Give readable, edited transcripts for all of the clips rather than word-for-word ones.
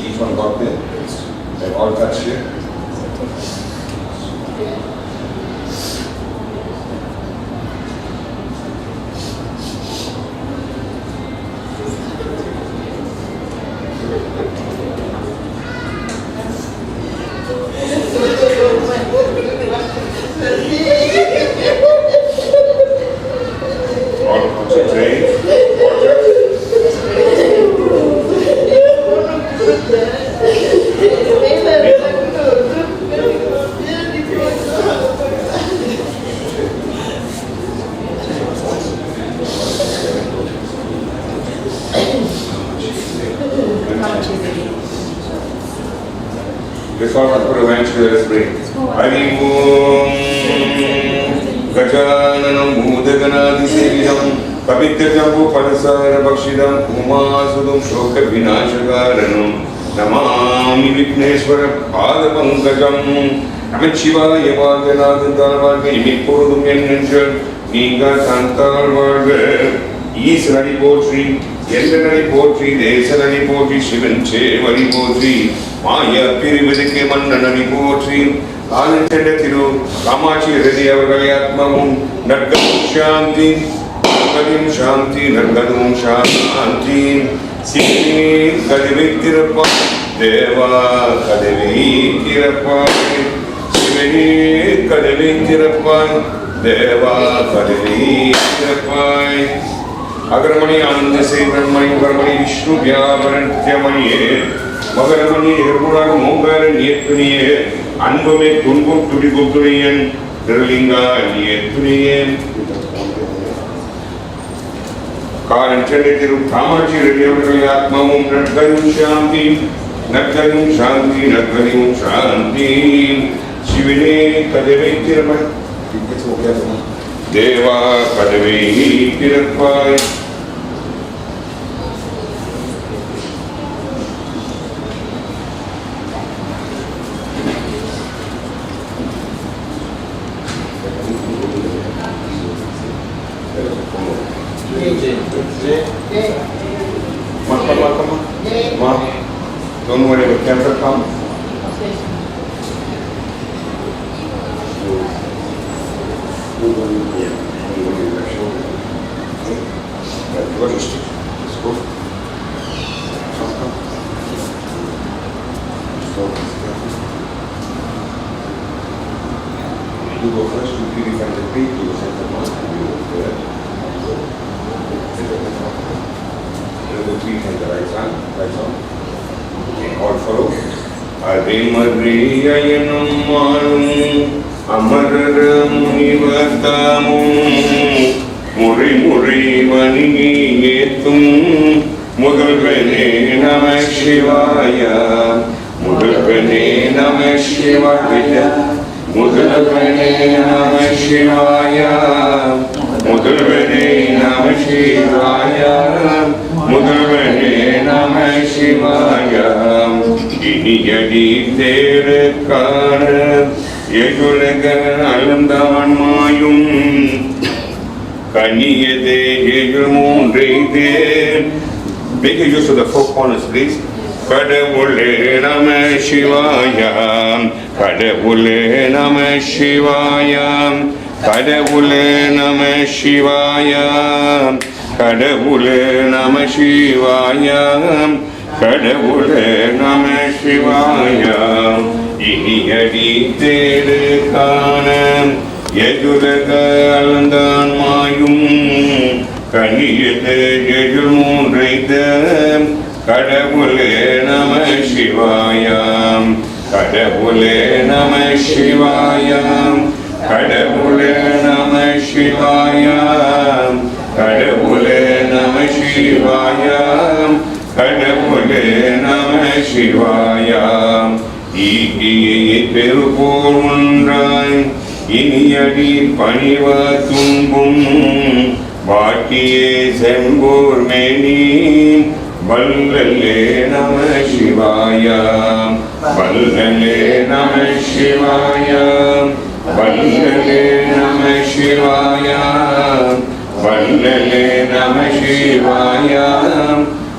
Each one got there. They've all touched here. All concentrate. Before I put a bench to the spring. Hari Om Gajananam Bhudaganadi Sevidam Pavitryambu Padasara Bhakshidam Umasudam Shoka Vinashakaranam Namami Vikneshwara Pada Pankajam Amit Shivaya Bhaganathan Talvarga Imipurudum Yenenshal Niga Santalvarga Israni Potri Yendanari Potri Desanari Potri Shivan Chevari Potri Maya Pirividike Mandanari Potri Anantenda Thiru Kamatchi Reddy Avagalayatmavum Nargadum Shanti Nargadum Shanti Nargadum Shanti Sivini Kadivikirappa Deva Kadivikirappa Sivini Kadivikirappa Deva Kadivikirappa Agramani Ananda Sevramani Varmani Vishnu Vyavarantyamaniye Magaramani Hirmuraga Mongara Niyetuniye Anbame Tunbuk Tudibukuriyan Dirlinga Niyetuniye Karan Chandetiru Kamatchi Reddy Avagalayatmavum Nargadum Shanti Nargadum Shanti Nargadum Shanti Shivine Kadavetirappa Deva Kadavetirappa Don't worry, the camera come. What is it? Let's go. You go first to purify the page, you set the mask and you go there. The three hands, the right hand, right arm. Okay, all follow. Adimadriyayanam malum amararam nivatamum muri muri vaniyetum mudalvene namah shivaya mudalvene namah shivaya mudalvene namah shivaya mudalvene namah shivaya mudalvene namah shivaya இனியடி தேருக்கான எகுலக அலந்தான் மாயும் கனியதே எகு மூன்றே Make use of the four corners, please. கடவுளே நம சிவாயாம் கடவுளே நம சிவாயாம் கடவுளே நம சிவாயாம் கடவுளே நம சிவாயாம் கடவுளே நம சிவாயாம் இனியடி தேடு காண எதுலக அலந்தான் மாயும் கனியது எதிர் மூன்றைத்த கடவுளே நம சிவாயாம் கடவுளே நம சிவாயாம் கடவுளே நம சிவாயாம் கடவுளே நம சிவாயாம் கடவுளே நம சிவாயாம் ஈகியை பெருபோர் ஒன்றாய் இனியடி பணிவ துன்பும் வாட்டியே செம்பூர் மேனி வல்லலே நம சிவாய வல்லலே நம சிவாய வல்லலே நம சிவாய வல்லலே நம சிவாய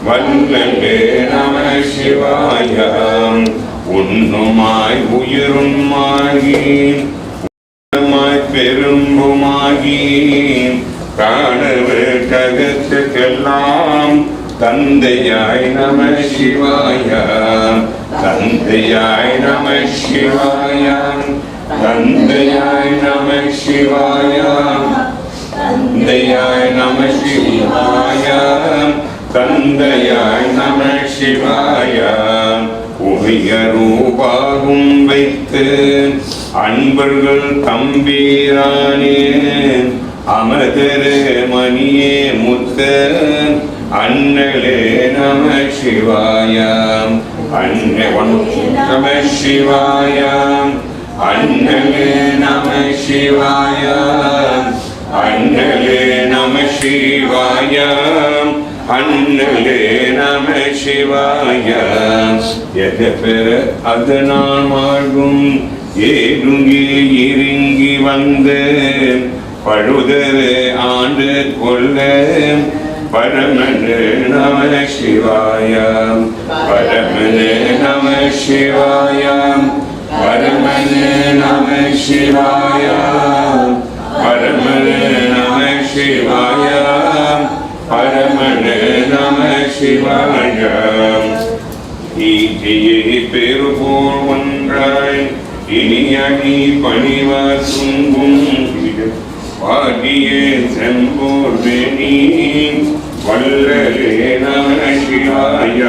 வல்லலே நம சிவாய உண்ணுமாய் உயிருமாகி பெரும்புமாகி காணவர் ககத்துக்கெல்லாம் தந்தையாய் நம சிவாய தந்தையாய் நம சிவாய தந்தையாய் நம சிவாய தந்தையாய் நம சிவாய தந்தையாய் நம சிவாய உயரூபாகும் வைத்து அன்பர்கள் தம்பீரானே அமதரு மணியே முத்த அண்ணலே நம சிவாய நம சிவாய அண்ணலே நம சிவாய அண்ணலே நம சிவாய அண்ணலே நம சிவாய எதை பெற அது நான் வாழ்வும் ஏழுங்கி இறங்கி வந்து பழுதரு ஆண்டு கொள்ள பரமனு நம சிவாய பரமனு நம சிவாய பரமனு நம சிவாய பரமனு நம சிவாய பரமனு நம சிவாய ஈட்டியே பெருபோல் ஒன்றாய் இனியணி பணிவ துன்பும் பாடியே செம்போர் மேனி வல்லலே நம சிவாய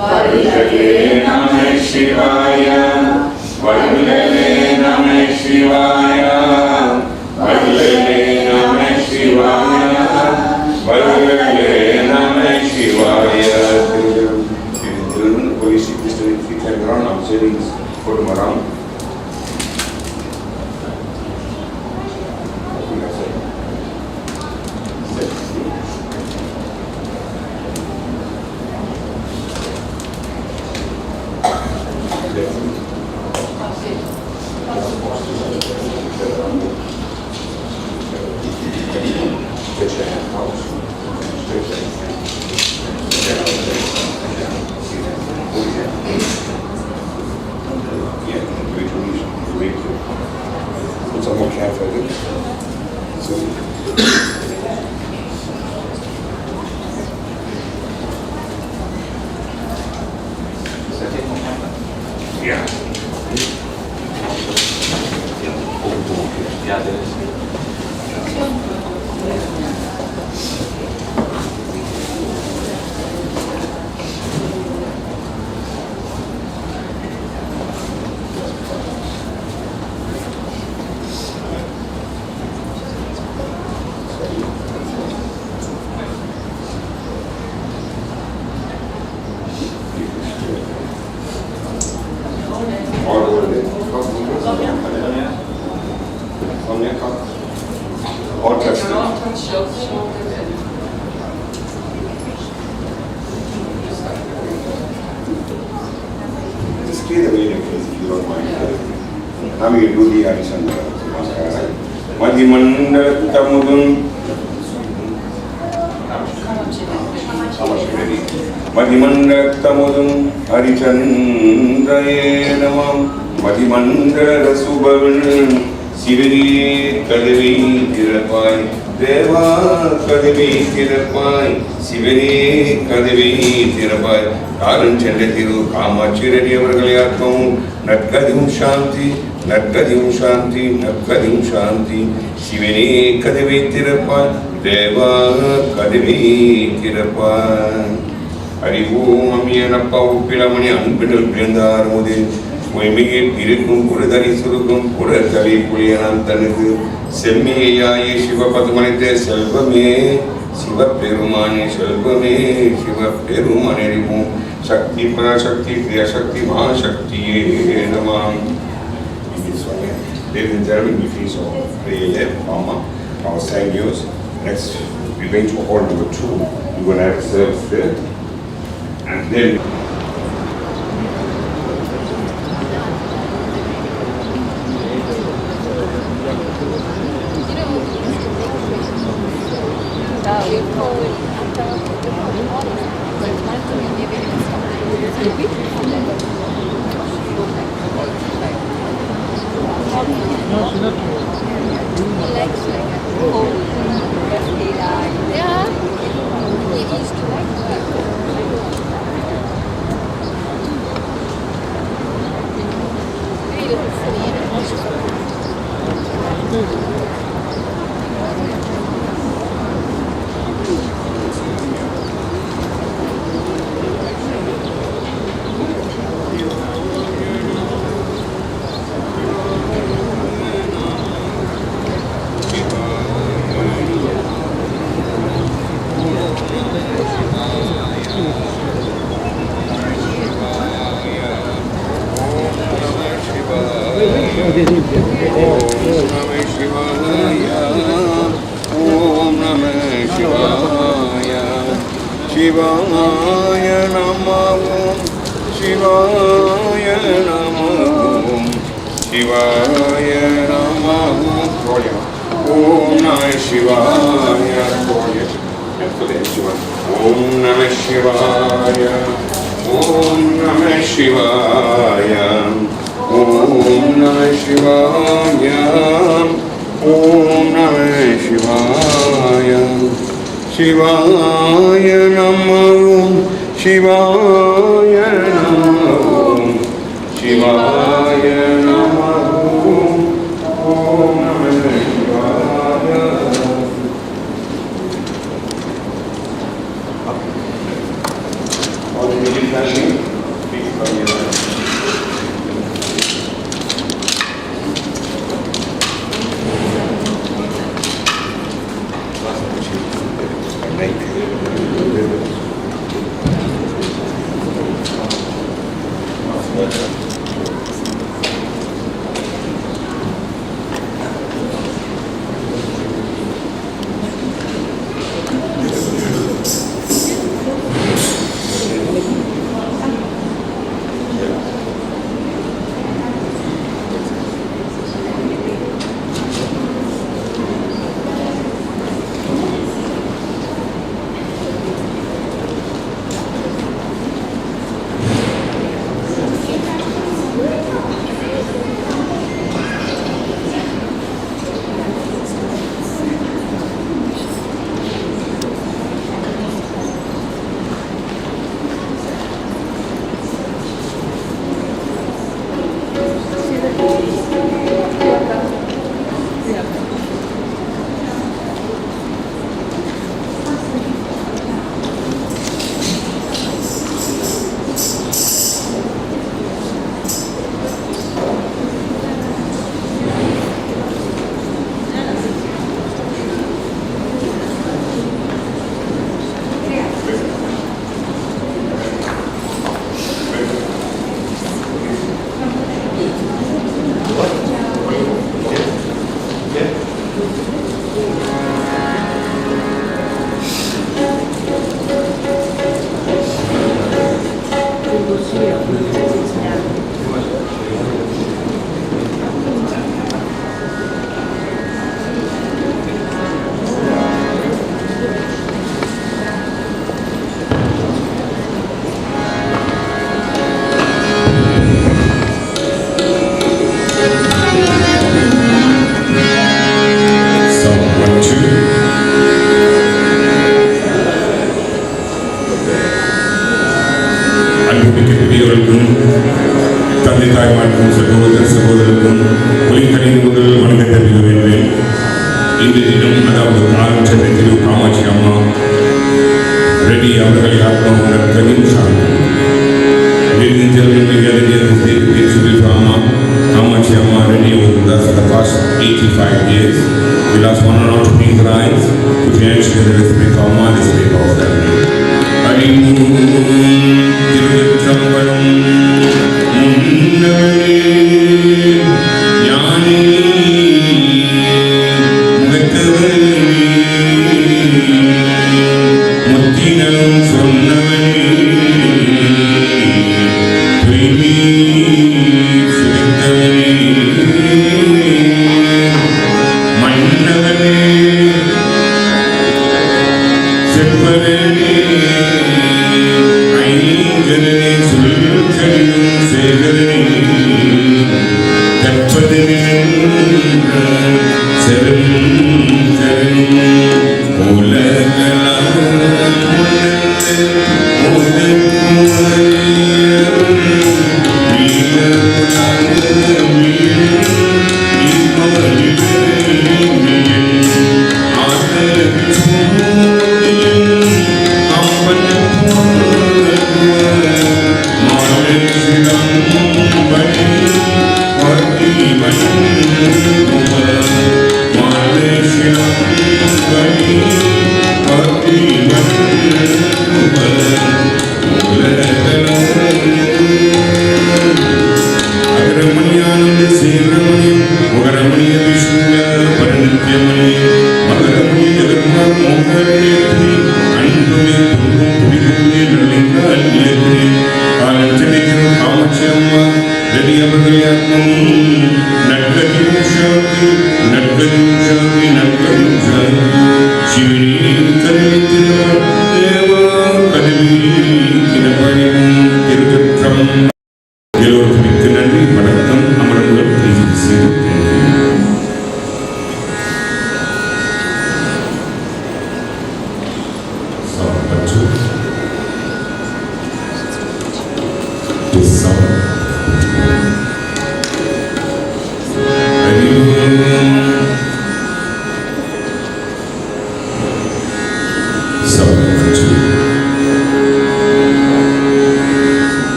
வல்லலே நம சிவாய வல்லலே நம சிவாய வல்லலே நம சிவாய வல்லலே நம சிவாய. போலீஸ் கிருஷ்ணன் நாம் சரி போட்டு வரோம். மதிமண்டலத்தமுதும் மதிமண்டலத்தமுதும் ஹரிச்சந்திரயே நமம் மதிமண்டல சுபவன் சிவனே கதவை திறப்பாய் தேவா கதவை திறப்பாய் சிவனே கதவை திறப்பாய். காலம் சென்ற திரு காமாட்சி ரெட்டி அவர்களை ஆத்மவும் நற்கதியும் சாந்தி நற்கதியும் சாந்தி நற்கதியும் சாந்தி. சிவனே கதவை திறப்பாய் தேவா கதவை திறப்பாய். அறிவோம் அம்மியனப்பா உப்பிளமணி அன்பிடல் பிறந்தார் போது பொய்மையில் இருக்கும் புறதறி சுருக்கும் புறத்தலை புலியனான் தனது செம்மியாயே சிவபதுமனித்த செல்வமே சிவபெருமானே செல்வமே சிவபெருமானே அறிவோம். Shakti Parashakti பிரியசக்தி மகாசக்தியே நமாம். Ladies and gentlemen, we finish our prayer, our sign news. Next, we're going to hall number 2. We're going to have service there. And then Shivaya Namah Shivaya Namah Shivaya Namah Om Namah Shivaya Om Namah Shivaya Om Namah Shivaya Om Namah Shivaya Om Namah Shivaya Shivaya Namah Shivaya Namah Shivaya Namah Om Namah Shivaya. All the music flashing, please come here. தந்தை தாய்மார்க்கும் சகோதர சகோதரருக்கும் ஒளிக்கணின் முதல் வணக்கத்தை தெரிவிக்கிறேன். இந்த தினம் அதாவது ஆரம்பிச்சதை திரு காமாட்சி அம்மா ரெட்டி அவர்களை ஆத்மாவுடன் கவிழ்ச்சாங்க. Kamatchi Reddy was with us for the past 85 years. We lost one and all to being rise, put your hands together to speak our mind, to speak our family. Hare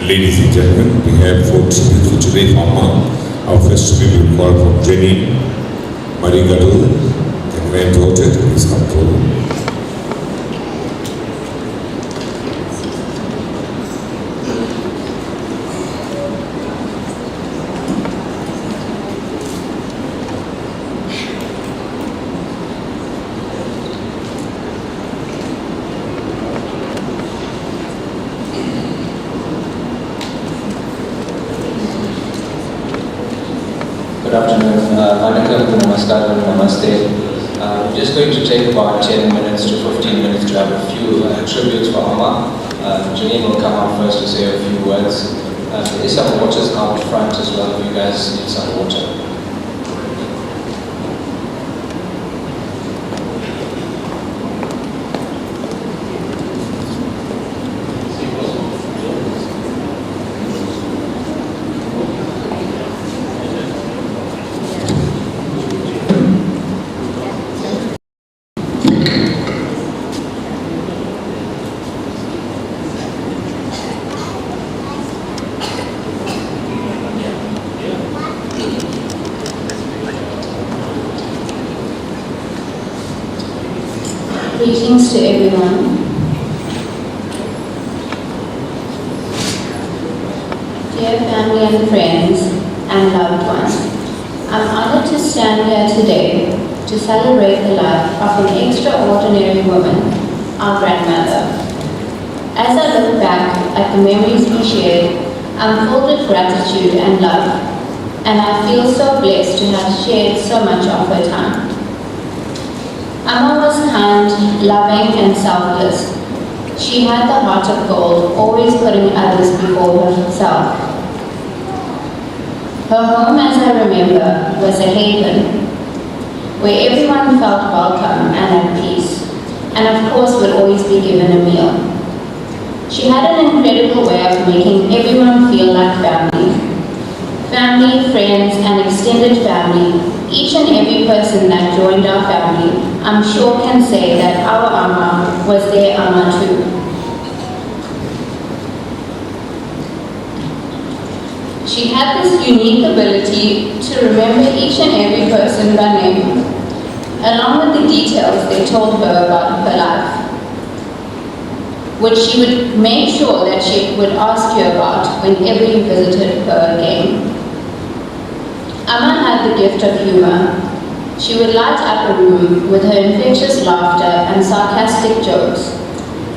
Ladies and gentlemen, we have food for today for Amma. Our first speaker will call from Jenny Marigadu, the granddaughter, please come forward. Good afternoon. Vanakkam, namaskaram, namaste. We're just going to take about 10 minutes to 15 minutes to have a few tributes for Amma. Janine will come out first to say a few words. There is some waters out front as well if you guys need some water. Greetings to everyone. Dear family and friends and loved ones, I'm honored to stand here today to celebrate the life of an extraordinary woman, our grandmother. As I look back at the memories we shared, I'm filled with gratitude and love, and I feel so blessed to have shared so much of her time. Amma was kind, loving, and selfless. She had the heart of gold, always putting others before herself. Her home, as I remember, was a haven, where everyone felt welcome and at peace, and of course would always be given a meal. She had an incredible way of making everyone feel like family. Family, friends, and extended family, each and every person that joined our family, I'm sure can say that our Amma was their Amma too. She had this unique ability to remember each and every person by name, along with the details they told her about her life, which she would make sure that she would ask you about whenever you visited her again. Amma had the gift of humor. She would light up a room with her infectious laughter and sarcastic jokes.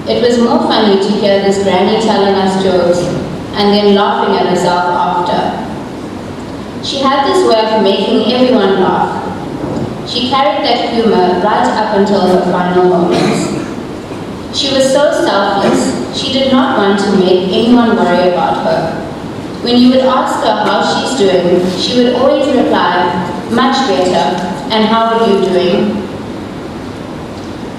It was more funny to hear this granny telling us jokes and then laughing at herself after. She had this way of making everyone laugh. She carried that humor right up until her final moments. She was so selfless, she did not want to make anyone worry about her. When you would ask her how she's doing, she would always reply, "Much better, and how are you doing?"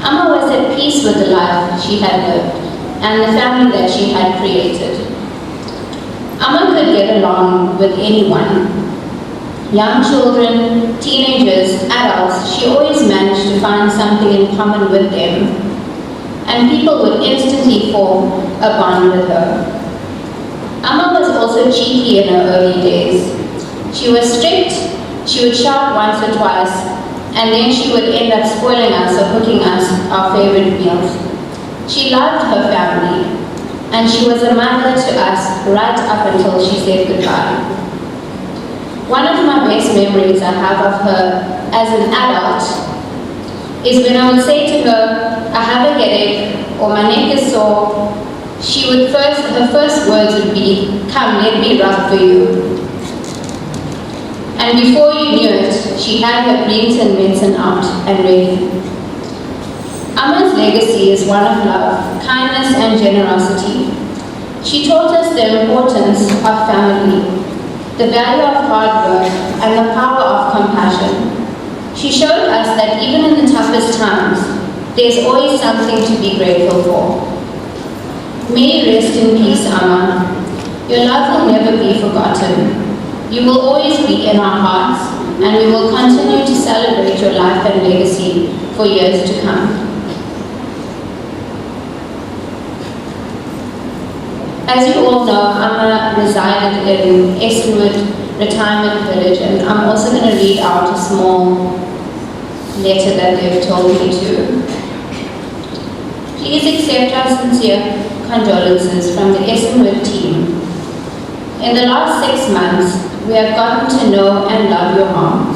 Amma was at peace with the life she had lived and the family that she had created. Amma could get along with anyone. Young children, teenagers, adults, she always managed to find something in common with them, and people would instantly form a bond with her. Amma was also cheeky in her early days. She was strict, she would shout once or twice, and then she would end up spoiling us or cooking us our favorite meals. She loved her family, and she was a mother to us right up until she said goodbye. One of my best memories I have of her as an adult is when I would say to her, "I have a headache," or "My neck is sore." Her first words would be, "Come, let me rub for you." And before you knew it, she had her greens and medicine out and ready. Amma's legacy is one of love, kindness, and generosity. She taught us the importance of family, the value of hard work, and the power of compassion. She showed us that even in the toughest times, there's always something to be grateful for. May you rest in peace, Amma. Your love will never be forgotten. You will always be in our hearts, and we will continue to celebrate your life and legacy for years to come. As you all know, Amma resided in Estonwood Retirement Village, and I'm also going to read out a small letter that they've told me to. Please accept our sincere condolences from the Estonwood team. In the last 6 months, we have gotten to know and love your mom.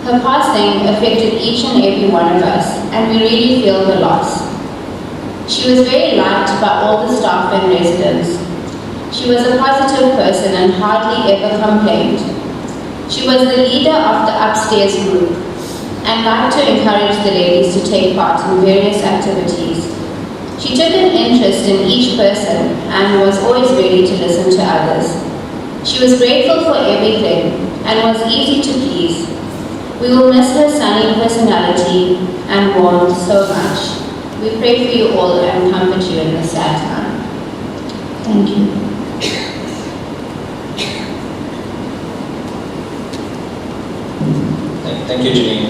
Her passing affected each and every one of us, and we really feel the loss. She was very liked by all the staff and residents. She was a positive person and hardly ever complained. She was the leader of the upstairs group and liked to encourage the ladies to take part in various activities. She took an interest in each person and was always ready to listen to others. She was grateful for everything and was easy to please. We will miss her sunny personality and warmth so much. We pray for you all and comfort you in this sad time. Thank you. Thank you, Janine.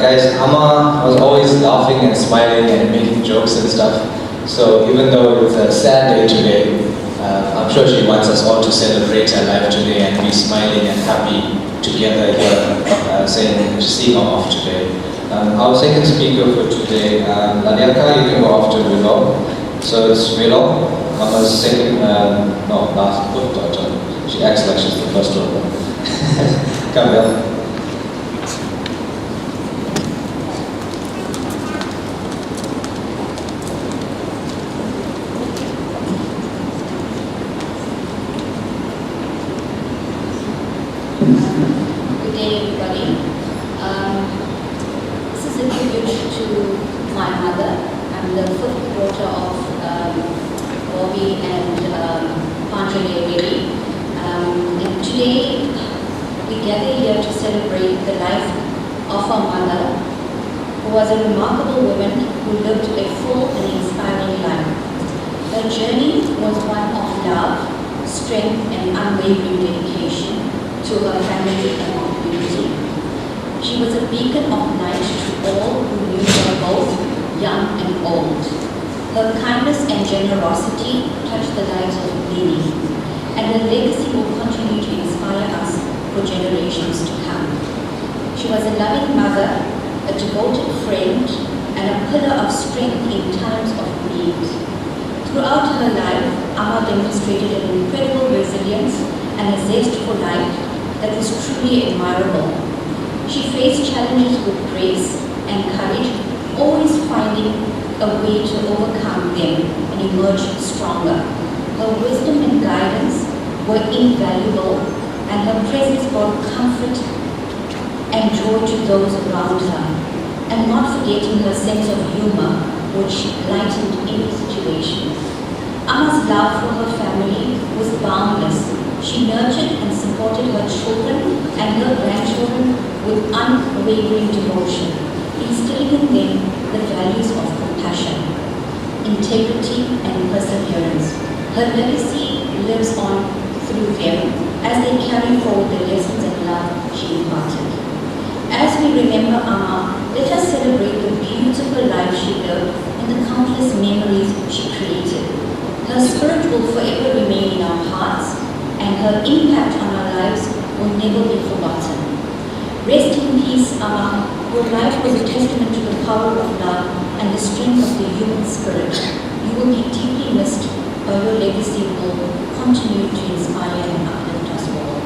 Guys, Amma was always laughing and smiling and making jokes and stuff. So even though it's a sad day today, I'm sure she wants us all to celebrate her life today and be smiling and happy together here, seeing her off today. Our second speaker for today, Ladiaka, you can go after Willow. So it's Willow, Mama's second, last foot daughter. She acts like she's the first one. Come, Bill. Good day, everybody. This is a tribute to my mother. I'm the fifth daughter of Bobby and Kamatchi Reddy. And today we gather here to celebrate the life of our mother, who was a remarkable woman who lived a full and inspiring life. Her journey was one of love, strength, and unwavering dedication to her family and community. She was a beacon of light to all who knew her, both young and old. Her kindness and generosity touched the lives of many, and her legacy will continue to inspire us for generations to come. She was a loving mother, a devoted friend, and a pillar of strength in times of need. Throughout her life, Amma demonstrated an incredible resilience and a zest for life that was truly admirable. She faced challenges with grace and courage, always finding a way to overcome them and emerge stronger. Her wisdom and guidance were invaluable, and her presence brought comfort and joy to those around her, and not forgetting her sense of humor, which lightened any situation. Amma's love for her family was boundless. She nurtured and supported her children and her grandchildren with unwavering devotion, instilling in them the values of compassion, integrity, and perseverance. Her legacy lives on through them as they carry forward the lessons and love she imparted. As we remember Amma, let us celebrate the beautiful life she lived and the countless memories she created. Her spirit will forever remain in our hearts, and her impact on our lives will never be forgotten. Rest in peace, Amma. Your life was a testament to the power of love and the strength of the human spirit. You will be deeply missed, but your legacy will continue to inspire and uplift us all.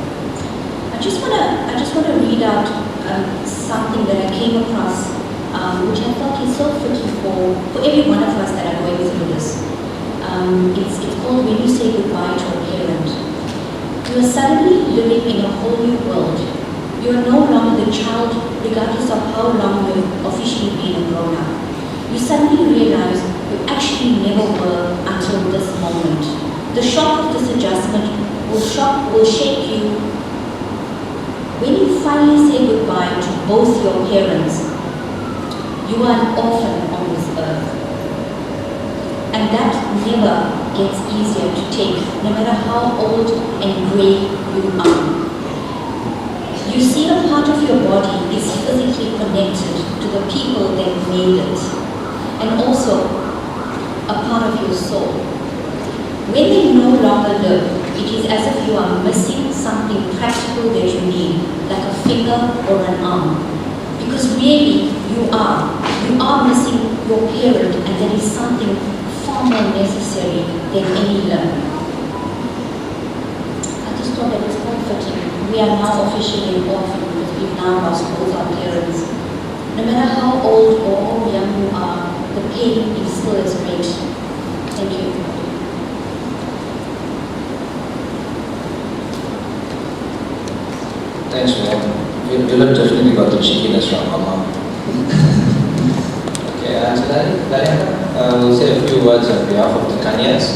I just want to read out something that I came across, which I thought is so fitting for every one of us that are going through this. It's called When You Say Goodbye to a Parent. You are suddenly living in a whole new world. You are no longer the child, regardless of how long you have officially been a grown-up. You suddenly realize you actually never were until this moment. The shock of this adjustment will shake you. When you finally say goodbye to both your parents, you are an orphan on this earth. And that never gets easier to take, no matter how old and grey you are. You see, a part of your body is physically connected to the people that made it, and also a part of your soul. When they no longer live, it is as if you are missing something practical that you need, like a finger or an arm. Because really, you are missing your parent, and that is something far more necessary than any limb. I just thought that was quite fitting. We are now officially an orphan because we've now lost both our parents. No matter how old or how young you are, the pain is still as great. Thank you. Thanks, Will. Will have definitely got the cheekiness from Mama. Okay, Ladiaka, we'll say a few words on behalf of the Kanyas,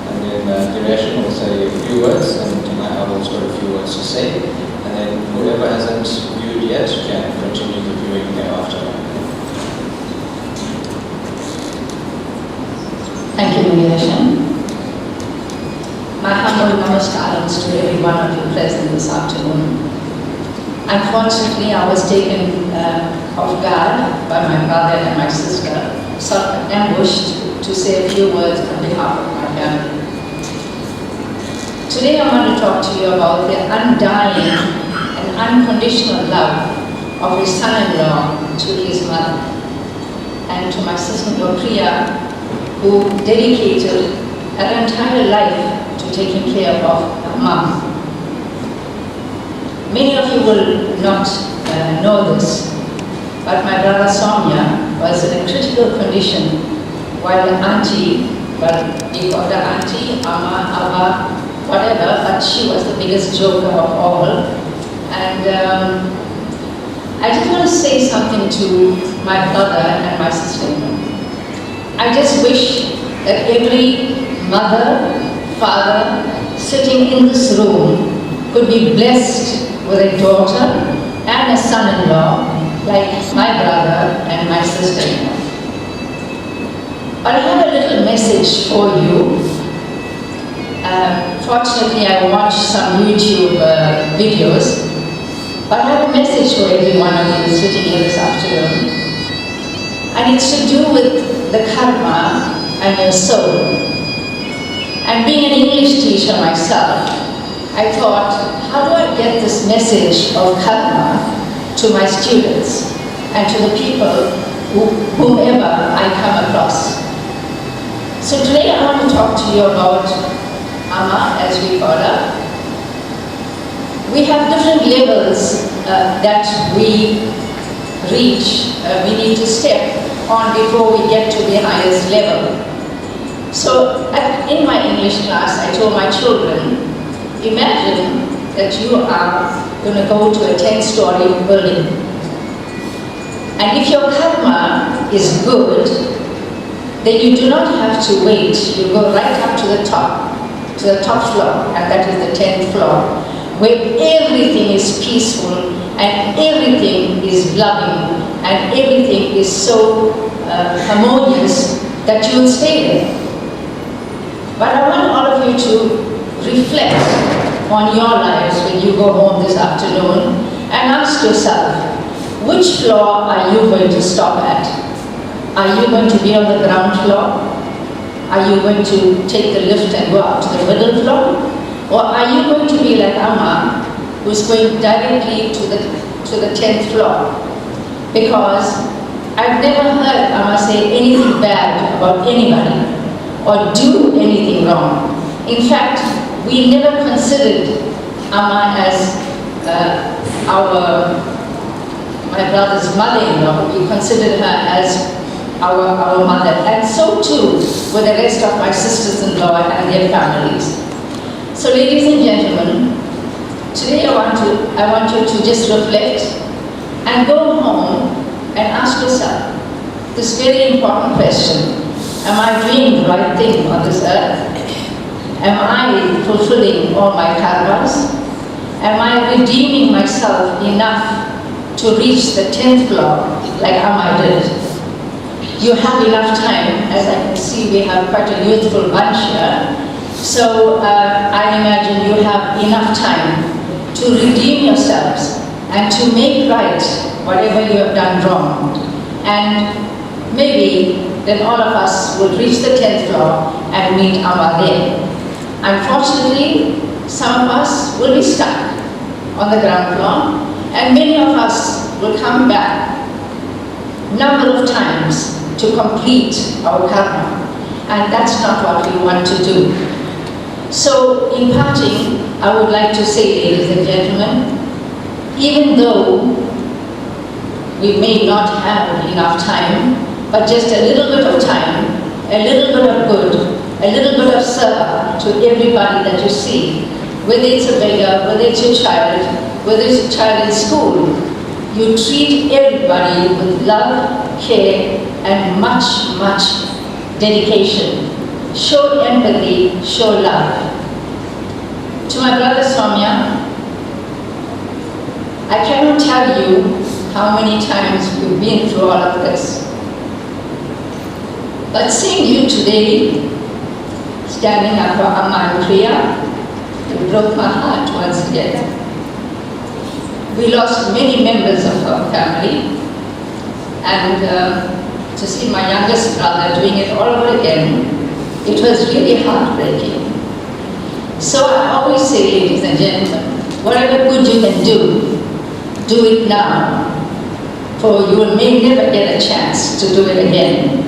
and then Diresh will say a few words, and I have also a few words to say, and then whoever hasn't viewed yet can continue the viewing thereafter. Thank you, Diresh. My humble namaskars to every one of you present this afternoon. Unfortunately, I was taken off guard by my brother and my sister, sort of ambushed to say a few words on behalf of my family. Today I want to talk to you about the undying and unconditional love of his son-in-law to his mother, and to my sister-in-law Priya, who dedicated her entire life to taking care of her mom. Many of you will not know this, but my brother Soumya was in a critical condition while auntie, well, we called her auntie, Amma, Abba, whatever, but she was the biggest joker of all. And I just want to say something to my brother and my sister-in-law. I just wish that every mother, father sitting in this room could be blessed with a daughter and a son-in-law like my brother and my sister-in-law. But I have a little message for you. Fortunately, I watched some YouTube videos, but I have a message for every one of you sitting here this afternoon. And it's to do with the karma and your soul. And being an English teacher myself, I thought, how do I get this message of karma to my students and to the people whomever I come across? So today I want to talk to you about Amma, as we call her. We have different levels that we reach, we need to step on before we get to the highest level. So in my English class, I told my children, imagine that you are going to go to a 10-story building. And if your karma is good, then you do not have to wait. You go right up to the top floor, and that is the 10th floor, where everything is peaceful and everything is loving and everything is so harmonious that you will stay there. But I want all of you to reflect on your lives when you go home this afternoon and ask yourself, which floor are you going to stop at? Are you going to be on the ground floor? Are you going to take the lift and go up to the middle floor? Or are you going to be like Amma, who's going directly to the 10th floor? Because I've never heard Amma say anything bad about anybody or do anything wrong. In fact, we never considered Amma as my brother's mother-in-law. We considered her as our mother, and so too with the rest of my sisters-in-law and their families. So ladies and gentlemen, today I want you to just reflect and go home and ask yourself this very important question: am I doing the right thing on this earth? Am I fulfilling all my karmas? Am I redeeming myself enough to reach the 10th floor like Amma did? You have enough time. As I can see, we have quite a youthful bunch here. So I imagine you have enough time to redeem yourselves and to make right whatever you have done wrong. And maybe then all of us will reach the 10th floor and meet Amma there. Unfortunately, some of us will be stuck on the ground floor, and many of us will come back number of times to complete our karma, and that's not what we want to do. So in parting, I would like to say, ladies and gentlemen, even though we may not have enough time, but just a little bit of time, a little bit of good, a little bit of seva to everybody that you see, whether it's a beggar, whether it's your child, whether it's a child in school, you treat everybody with love, care, and much, much dedication. Show empathy, show love. To my brother Soumya, I cannot tell you how many times we've been through all of this. But seeing you today, standing up for Amma and Priya, it broke my heart once again. We lost many members of our family, and to see my youngest brother doing it all over again, it was really heartbreaking. So I always say, ladies and gentlemen, whatever good you can do it now. for you may never get a chance to do it again.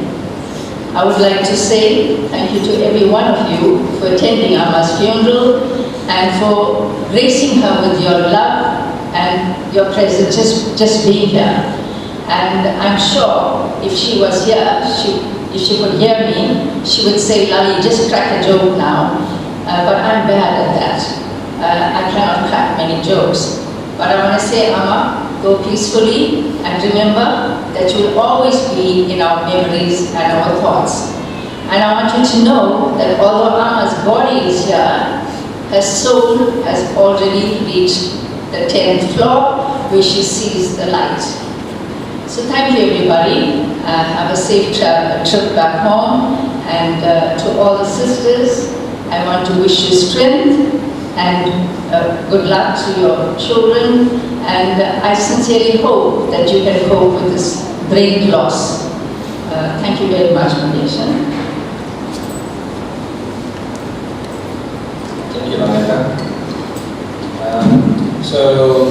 I would like to say thank you to every one of you for attending Ama's funeral and for gracing her with your love and your presence, just being here. And I'm sure if she was here, if she could hear me, she would say, Lali, just crack a joke now. But I'm bad at that. I cannot crack many jokes. But I want to say, Ama, go peacefully and remember that you will always be in our memories and our thoughts. And I want you to know that although Ama's body is here, her soul has already reached the 10th floor where she sees the light. So thank you everybody. Have a safe trip back home. And to all the sisters, I want to wish you strength and good luck to your children. And I sincerely hope that you can cope with this great loss. Thank you very much, Malaysia. Thank you, Lameka. So,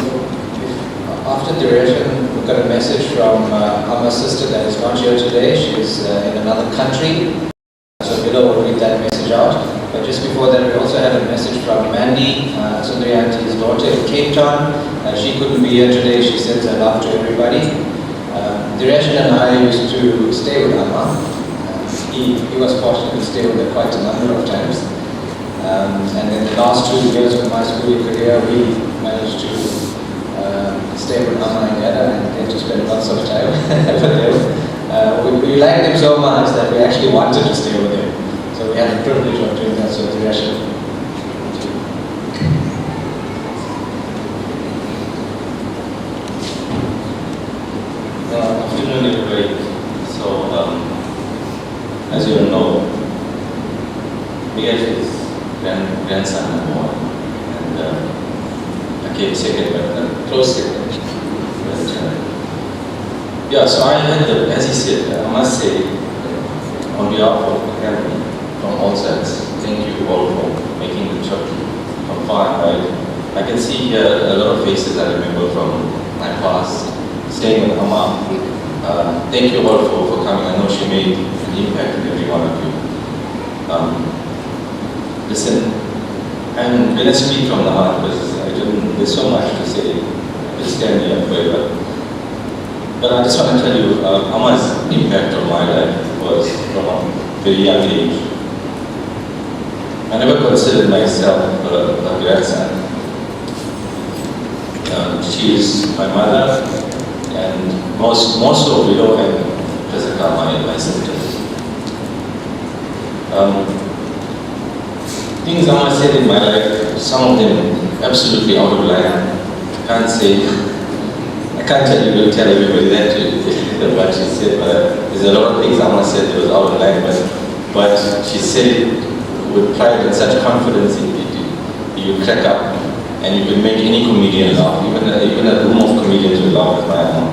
after duration, we've got a message from our sister that is not here today. She's in another country. So below we'll read that message out. But just before that, we also had a message from Mandy, Sundari Auntie's daughter in Cape Town. She couldn't be here today. She sends her love to everybody. Duration and I used to stay with Amma. He was fortunate to stay with her quite a number of times. And in the last 2 years of my schooling career, we managed to stay with Amma and Yada and get to spend lots of time with him. We liked him so much that we actually wanted to stay with him. So we had the privilege of doing that, so Duration. Afternoon, everybody. So, as you all know, Miguel is grandson number one, and I came second, but close second. Yeah, so I had the, as he said, I must say, on behalf of the family, from all sides, thank you all for making the trip from far and wide. I can see here a lot of faces I remember from my past, staying with Amma. Thank you all for coming. I know she made an impact on every one of you. Listen, I'm going to speak from the heart because there's so much to say. I just stand here forever. But I just want to tell you, Amma's impact on my life was from a very young age. I never considered myself a grandson. She is my mother, and more so below and Jessica, my sisters. Things Amma said in my life, some of them absolutely out of line. I can't tell everybody that what she said, but there's a lot of things Amma said that was out of line, but she said it with pride and such confidence in it. You crack up and you can make any comedian laugh, even a room of comedians will laugh at my Amma.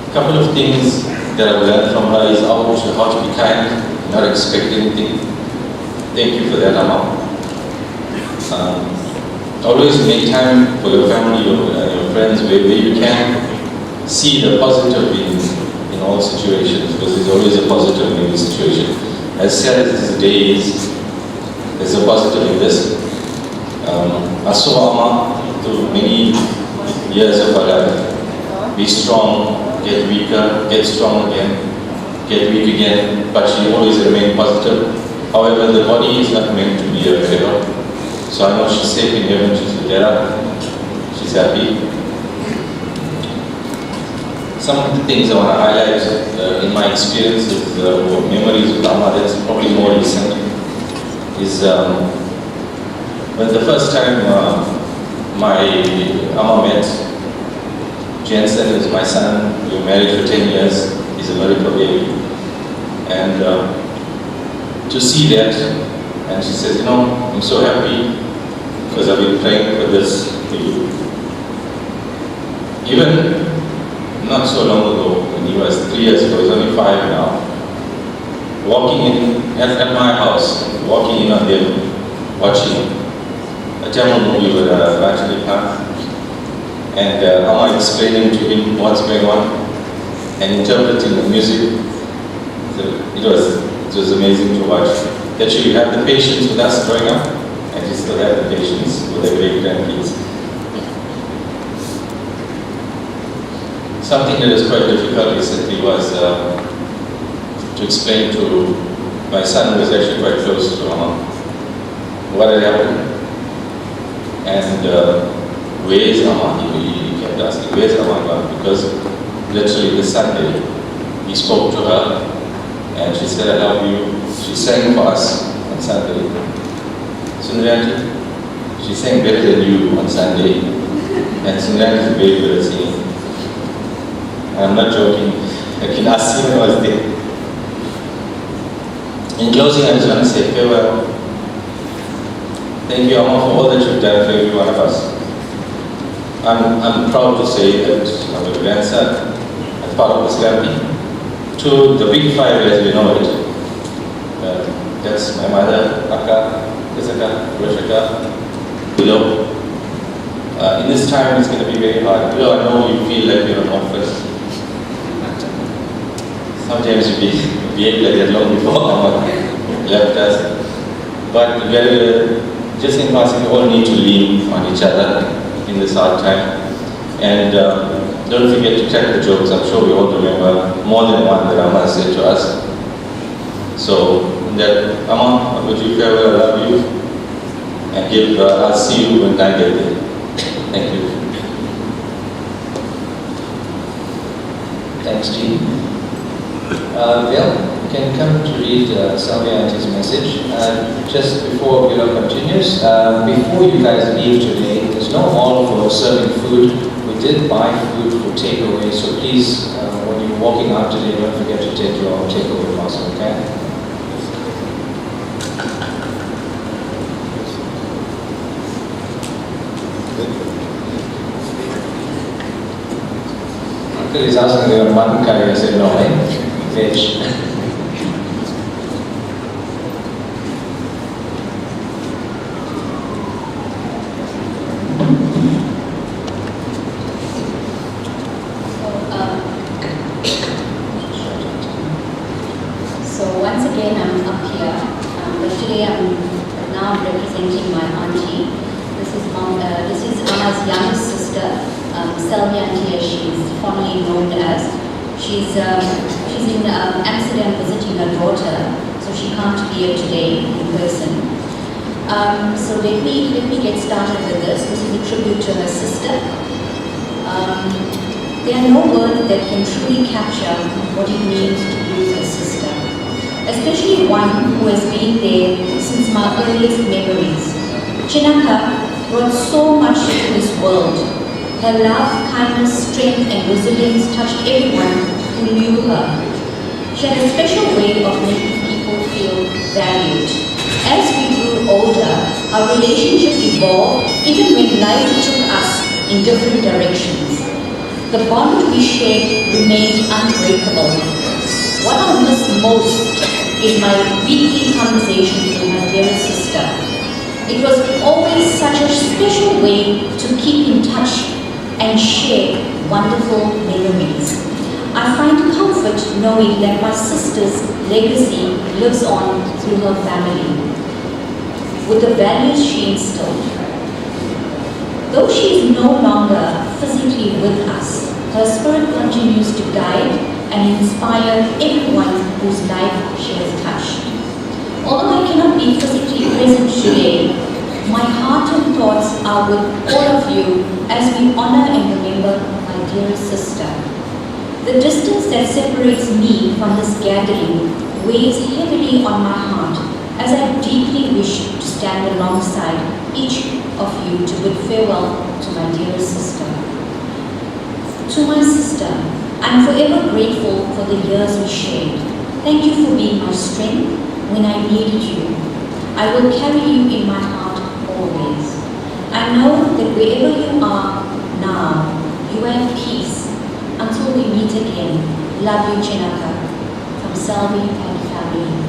A couple of things that I've learned from her is how to be kind, not expect anything. Thank you for that, Amma. Always make time for your family, your friends, where you can see the positive in all situations, because there's always a positive in every situation. As sad as this day is, there's a positive in this. I saw Amma through many years of her life. Be strong, get weaker, get strong again, get weak again, but she always remained positive. However, the body is not meant to be a forever. So I know she's safe in heaven, she's with Dara, she's happy. Some of the things I want to highlight in my experiences, memories with Amma, that's probably more recent, is when the first time my Amma met Jensen, is my son. We were married for 10 years, he's a miracle baby. And to see that, and she says, you know, I'm so happy because I've been praying for this for you. Even not so long ago, when he was 3 years ago, he's only 5 now, walking in at my house, walking in on them, watching a Tamil movie with Rajini Khan. and Amma explaining to him what's going on and interpreting the music. So it was amazing to watch. That she had the patience with us growing up, and she still had the patience with the great grandkids. Something that was quite difficult recently was to explain to my son, who was actually quite close to Amma, what had happened. And where is Amma? He kept asking, where's Amma gone? Because literally this Sunday, he spoke to her and she said, I love you. She sang for us on Sunday. Sundayanti, she sang better than you on Sunday. And Sundayanti is very good at singing. I'm not joking. I can ask him when I was there. In closing, I just want to say farewell. Thank you, Amma, for all that you've done for every one of us. I'm proud to say that I'm a grandson, as part of this family. To the big five as we know it. That's my mother, Akka, Kisaka, Roshaka, below. In this time, it's going to be very hard. I know you feel like you're an orphan. Sometimes you behave like that long before Amma left us. But just in passing, we all need to lean on each other in this hard time. And don't forget to check the jokes. I'm sure we all remember more than one that Amma said to us. So, that Amma, I bid you farewell, I love you. And I'll see you when I get there. Thank you. Thanks, Jean. Bill, you can come to read Salvia Auntie's message. Just before Bill continues, before you guys leave today, there's no hall for serving food. We did buy food for takeaway, so please, when you're walking out today, don't forget to take your takeaway parcel, okay? Uncle is asking me on mutton curry, I said no, eh? Veg. So once again, I'm up here, but today I'm now representing my auntie. This is Amma's youngest sister, Salvia Auntie, as she's fondly known as. She's in Amsterdam visiting her daughter, so she can't be here today in person. So let me get started with this. This is a tribute to her sister. There are no words that can truly capture what it means to lose a sister, especially one who has been there since my earliest memories. Chinaka brought so much to this world. Her love, kindness, strength, and resilience touched everyone who knew her. She had a special way of making people feel valued. As we grew older, our relationship evolved even when life took us in different directions. The bond we shared remained unbreakable. What I miss most is my weekly conversations with my dearest sister. It was always such a special way to keep in touch and share wonderful memories. I find comfort knowing that my sister's legacy lives on through her family, with the values she instilled. Though she is no longer physically with us, her spirit continues to guide and inspire everyone whose life she has touched. Although I cannot be physically present today, my heart and thoughts are with all of you as we honor and remember my dearest sister. The distance that separates me from this gathering weighs heavily on my heart as I deeply wish to stand alongside each of you to bid farewell to my dearest sister. To my sister, I'm forever grateful for the years we shared. Thank you for being my strength when I needed you. I will carry you in my heart always. I know that wherever you are now, you are at peace. Until we meet again, love you, Chinaka, from Selby and family.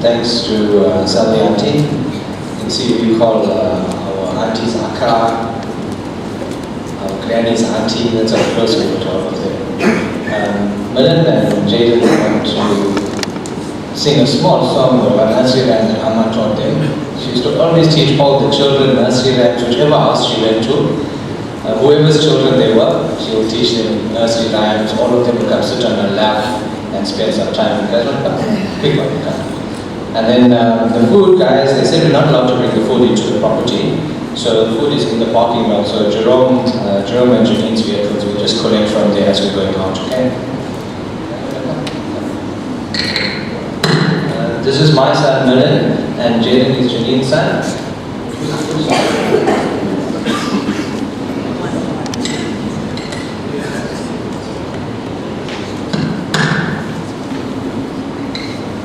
thanks to Sally Auntie. You can see we call our aunties Akka, our granny's auntie, that's our first photo of them. Milan and Jaden want to sing a small song about nursery rhymes that Amma taught them. She used to always teach all the children nursery rhymes, whichever house she went to. Whoever's children they were, she would teach them nursery rhymes. All of them would come sit on her lap and spend some time with guys. Big one, and then the food guys, they said we're not allowed to bring the food into the property. So the food is in the parking lot. So Jerome and Janine's vehicles will just collect from there as we're going out, okay? This is my son Milan, and Jaden is Janine's son.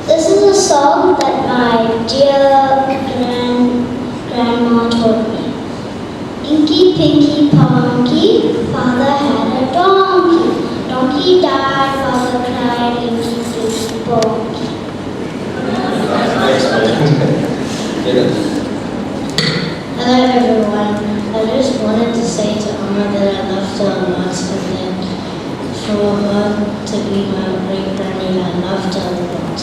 This is a song that my dear grandma taught me. Inky, Pinky, Ponky, father had a donkey. Donkey died, father cried, Inky, Pinky, Ponky. Hello everyone. I just wanted to say to Amma that I loved her a lot, and then for her to be my great granny, I loved her a lot.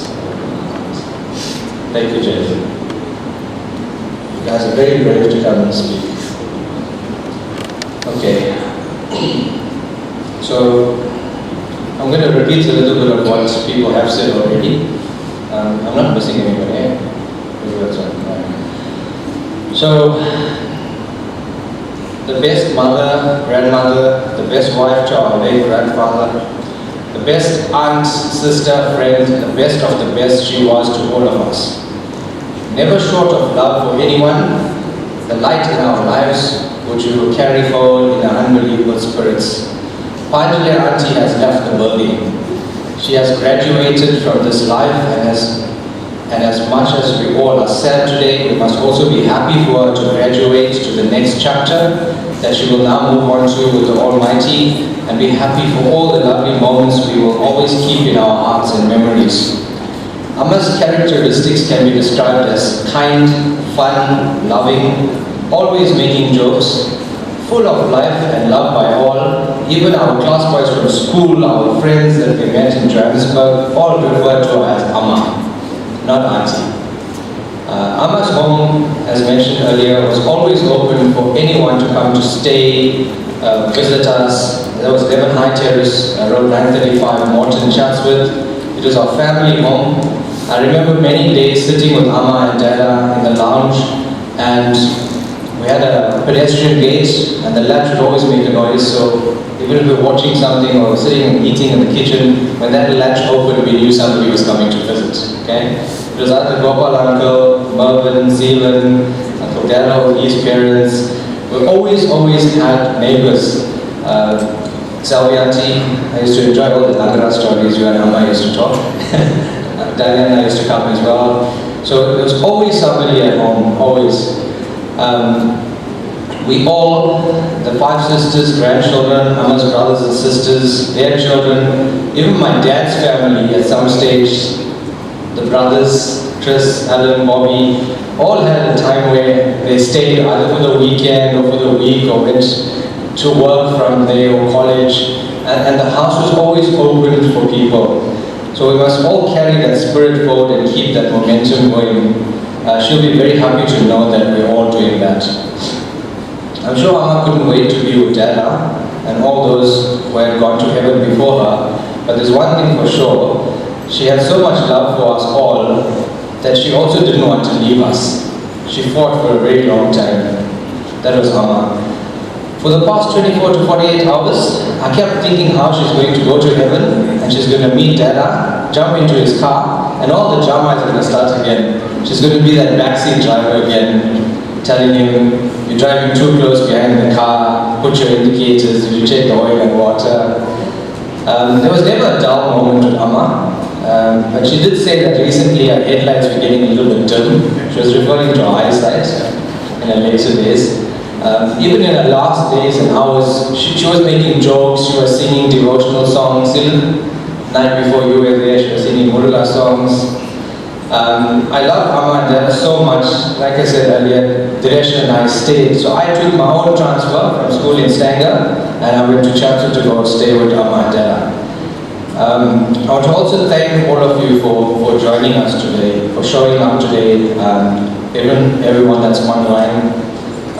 Thank you, Jaden. You guys are very brave to come and speak. Okay. So, I'm going to repeat a little bit of what people have said already. I'm not missing anybody, eh? So, the best mother, grandmother, the best wife to our late grandfather, the best aunt, sister, friend, the best of the best she was to all of us. Never short of love for anyone, the light in our lives which we will carry forward in our unbelievable spirits. Finally, our auntie has left the building. She has graduated from this life, and as much as we all are sad today, we must also be happy for her to graduate to the next chapter that she will now move on to with the Almighty, and be happy for all the lovely moments we will always keep in our hearts and memories. Amma's characteristics can be described as kind, fun, loving, always making jokes, full of life and love by all. Even our class boys from school, our friends that we met in Johannesburg, all refer to her as Amma, not Auntie. Amma's home, as mentioned earlier, was always open for anyone to come to stay, visit us. There was 11 High Terrace, Road 935, Morton, Chatsworth. It was our family home. I remember many days sitting with Amma and Dada in the lounge, and we had a pedestrian gate, and the latch would always make a noise. So even if we were watching something or sitting and eating in the kitchen, when that latch opened, we knew somebody was coming to visit. Okay? It was either Gopal uncle, Mervyn, Zeelan, Uncle Dada, or his parents. We always had neighbors. Salvi-auntie, I used to enjoy all the Nagara stories you and Amma used to talk. Diana used to come as well. So there was always somebody at home, always. We all, the 5 sisters, grandchildren, Amma's brothers and sisters, their children, even my dad's family at some stage, the brothers, Chris, Alan, Bobby, all had a time where they stayed either for the weekend or for the week or went to work from there or college, and the house was always open for people. So we must all carry that spirit forward and keep that momentum going. She'll be very happy to know that we're all doing that. I'm sure Amma couldn't wait to be with Dada and all those who had gone to heaven before her, but there's one thing for sure, she had so much love for us all that she also didn't want to leave us. She fought for a very long time. That was Amma. For the past 24 to 48 hours, I kept thinking how she's going to go to heaven and she's going to meet Dada, jump into his car, and all the drama is going to start again. She's going to be that backseat driver again, telling him, you're driving too close behind the car, put your indicators, you check the oil and water. There was never a dull moment with Amma, but she did say that recently her headlights were getting a little bit dim. She was referring to her eyesight in her later days. Even in her last days and hours, she was making jokes, she was singing devotional songs. The night before you were there, she was singing Murula songs. I love Amma and Dada so much. Like I said earlier, Dinesh and I stayed. So I took my own transfer from school in Stanger and I went to Chatsworth to go stay with Amma and Dada. I want to also thank all of you for joining us today, for showing up today, even everyone that's online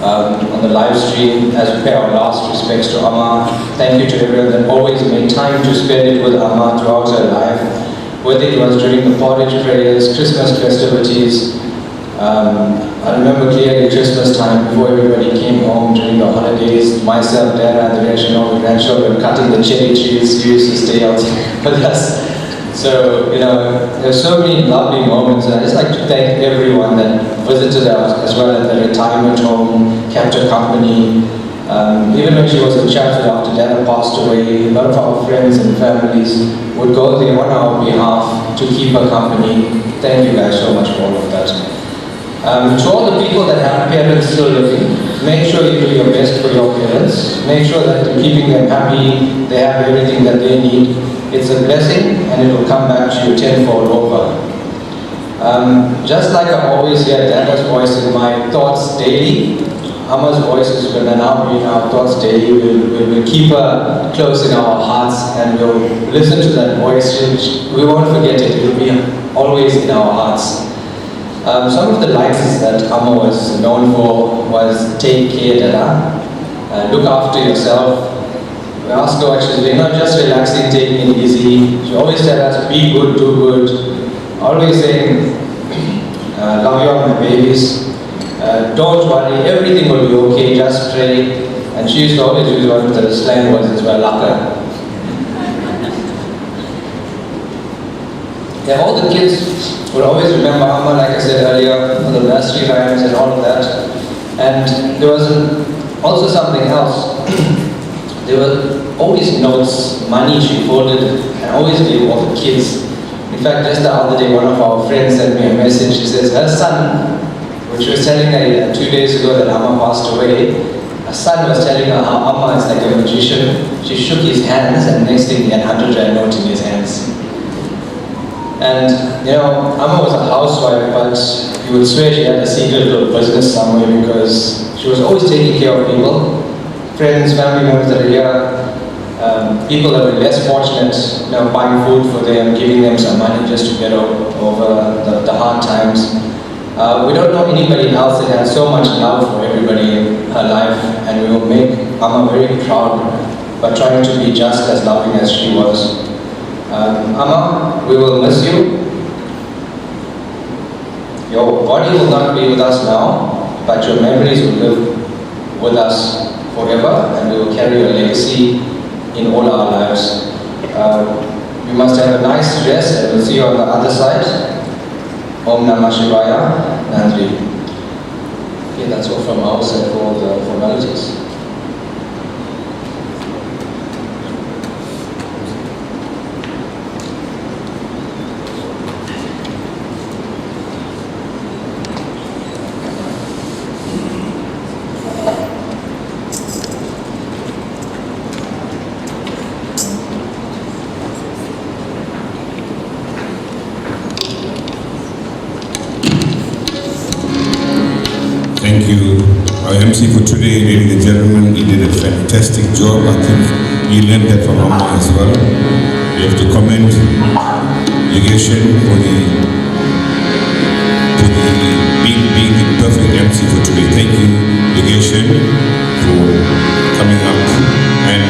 on the live stream as we pay our last respects to Amma. Thank you to everyone that always made time to spend it with Amma throughout her life. Whether it was during the porridge prayers, Christmas festivities. I remember clearly Christmas time before everybody came home during the holidays. Myself, Dad, and the rest, and all the grandchildren cutting the cherry trees. She used to stay out with us. So, there's so many lovely moments, and I just like to thank everyone that visited us as well at the retirement home, kept her company. Even when she was in Chatsworth after Dad passed away, a lot of our friends and families would go there on our behalf to keep her company. Thank you guys so much for all of that. To all the people that have parents still living, make sure you do your best for your parents. Make sure that you're keeping them happy, they have everything that they need. It's a blessing and it will come back to you tenfold over. Just like I always hear Dada's voice in my thoughts daily, Amma's voice is going to now be in our thoughts daily. We'll keep her close in our hearts and we'll listen to that voice. We won't forget it. It will be always in our hearts. Some of the lines that Amma was known for was take care, Dada. Look after yourself. We asked her what she's doing, not just relaxing, taking it easy. She always said us, be good, do good. Always saying, love you all my babies. Don't worry, everything will be okay, just pray. And she used to always use one of the slang words as well, laka. Yeah, all the kids would always remember Amma, like I said earlier, the nursery rhymes and all of that. And there was also something else. There were always notes, money she folded, and always gave all the kids. In fact, just the other day, one of our friends sent me a message. She says, her son, which she was telling her 2 days ago that Amma passed away, her son was telling her how Amma is like a magician. She shook his hands, and next thing he had 100 note in his hands. And, Amma was a housewife, but you would swear she had a secret little business somewhere because she was always taking care of people. Friends, family members that are here, people that were less fortunate, buying food for them, giving them some money just to get over the hard times. We don't know anybody else that had so much love for everybody in her life, and we will make Amma very proud by trying to be just as loving as she was. Amma, we will miss you. Your body will not be with us now, but your memories will live with us forever, and we will carry your legacy in all our lives. We must have a nice rest, and we'll see you on the other side. Om Namah Shivaya, Nandri. Okay, that's all from our side for all the formalities. Thank you. Our MC for today, ladies and gentlemen, he did a fantastic job. I think he learned that from Amma as well. We have to commend Legation for being the perfect MC for today. Thank you, Legation, for coming up and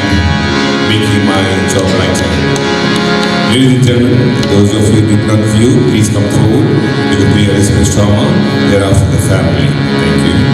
making my job lighter. Ladies and gentlemen, those of you who did not view, please come forward. We will pay our respects to Amma, thereafter the family. Thank you.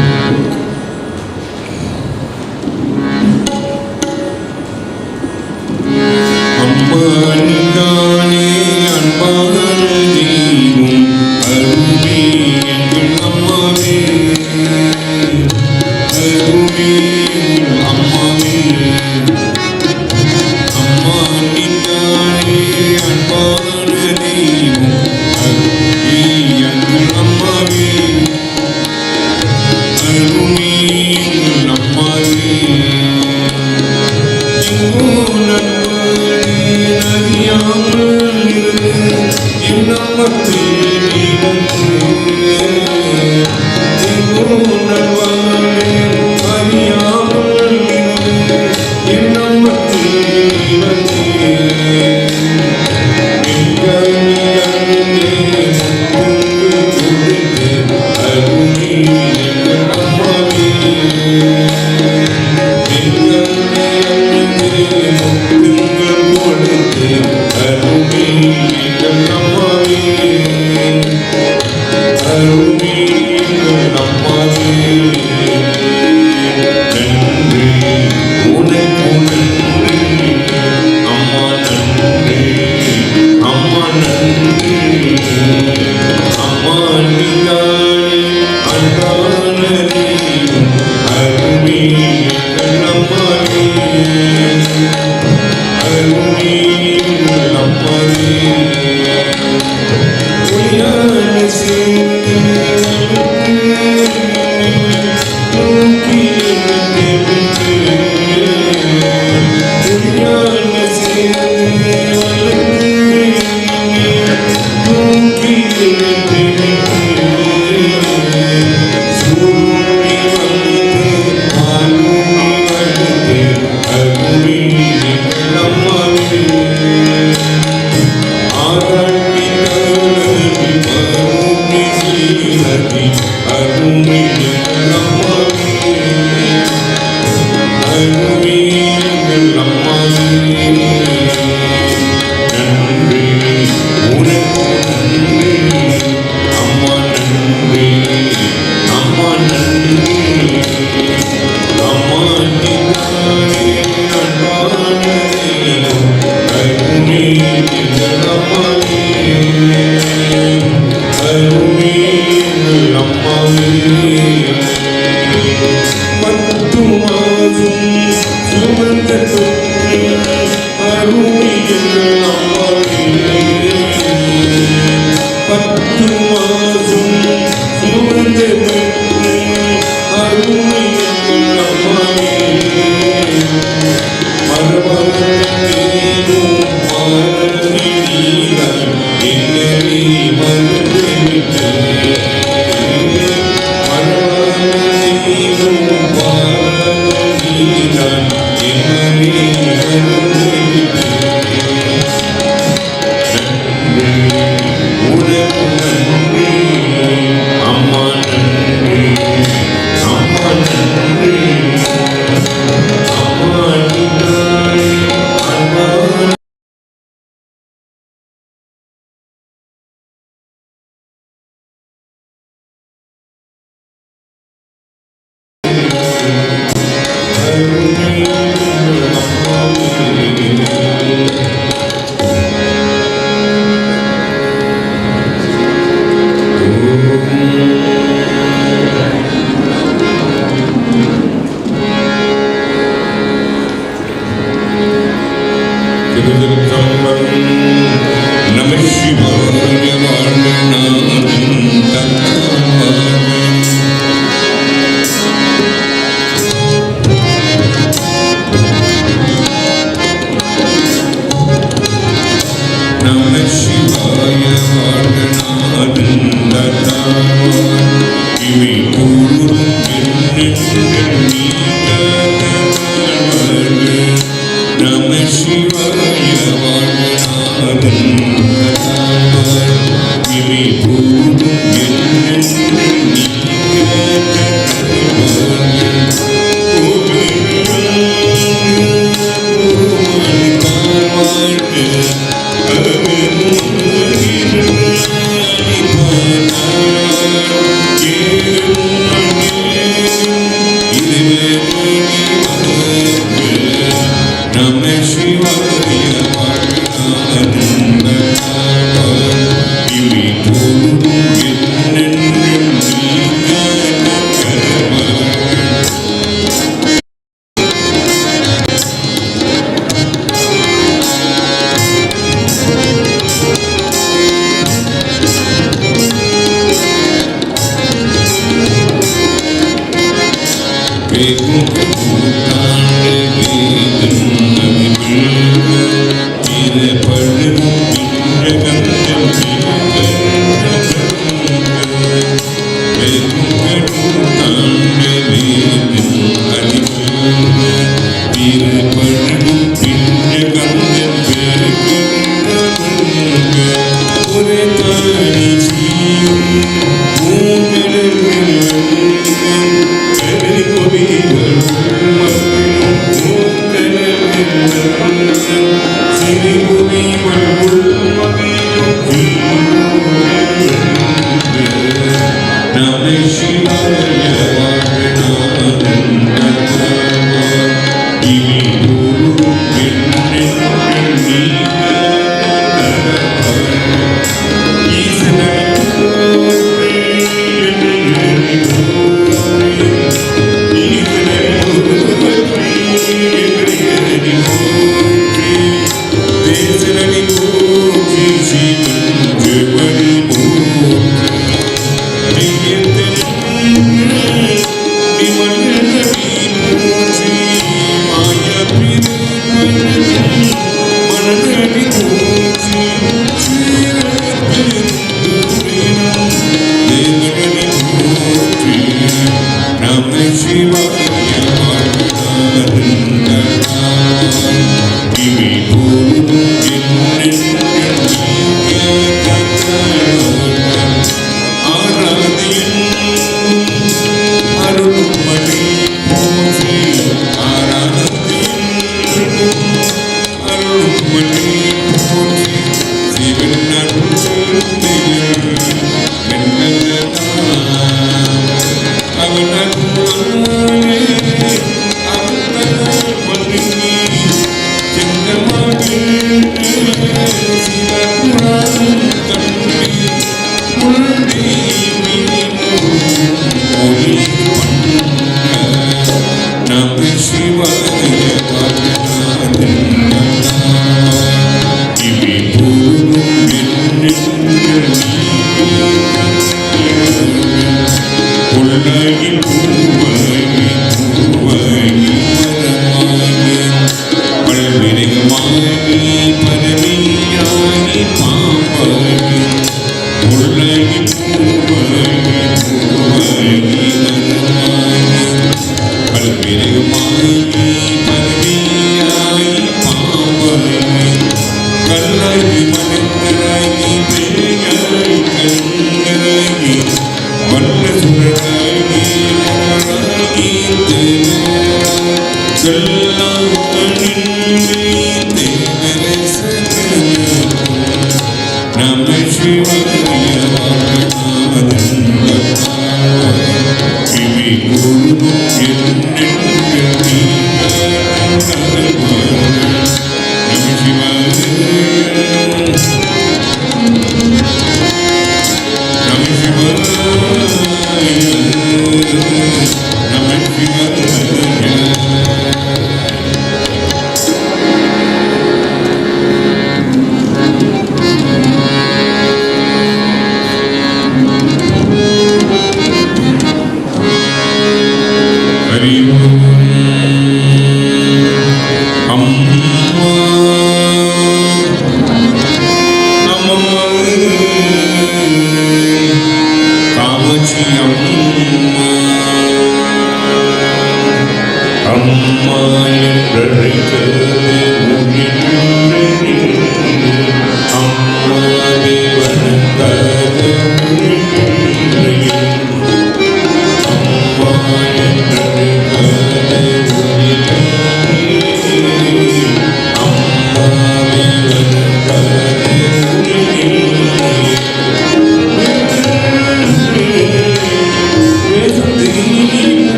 ஆராதியின்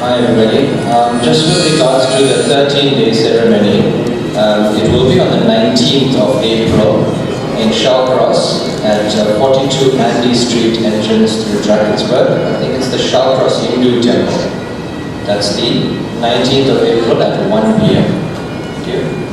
Hi everybody. Just with regards to the 13-day ceremony, it will be on the 19th of April in Shallcross at 42 Andy Street entrance through Drakensberg. I think it's the Shallcross Hindu Temple. That's the 19th of April at 1 p.m. Thank you.